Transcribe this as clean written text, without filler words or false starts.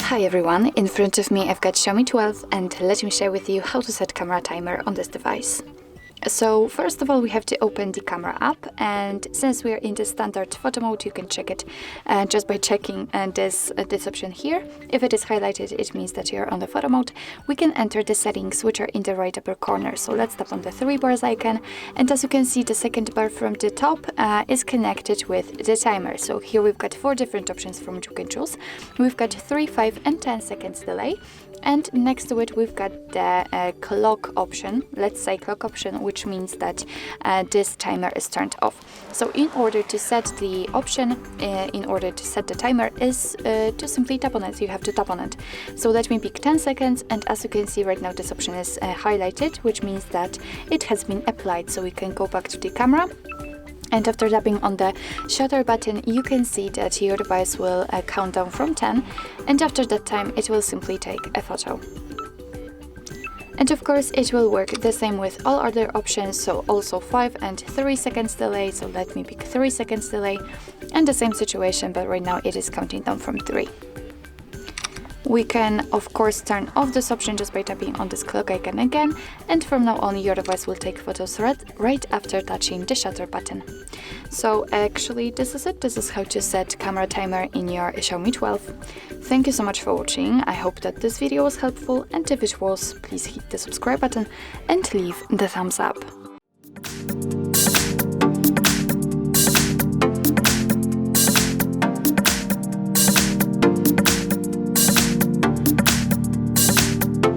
Hi everyone, in front of me I've got Xiaomi 12 and let me share with you how to set camera timer on this device. So first of all we have to open the camera app, and since we're in the standard photo mode you can check it just by checking this option here. If it is highlighted it means that you're on the photo mode. We can enter the settings which are in the right upper corner, so let's tap on the three bars icon, and as you can see the second bar from the top is connected with the timer. So here we've got 4 different options from which we can choose. We've got 3, 5 and 10 seconds delay, and next to it we've got the clock option. Let's say clock option, which means that this timer is turned off. So in order to set the option, in order to set the timer, is to simply tap on it. You have to tap on it. So let me pick 10 seconds, and as you can see right now this option is highlighted, which means that it has been applied. So we can go back to the camera, and after tapping on the shutter button you can see that your device will count down from 10, and after that time it will simply take a photo. And of course it will work the same with all other options, so also 5 and 3 seconds delay. So let me pick 3 seconds delay, and the same situation, but right now it is counting down from 3. We can of course turn off this option just by tapping on this clock icon again, and from now on your device will take photos right after touching the shutter button. So actually this is it. This is how to set camera timer in your Xiaomi 12. Thank you so much for watching. I hope that this video was helpful, and if it was, please hit the subscribe button and leave the thumbs up.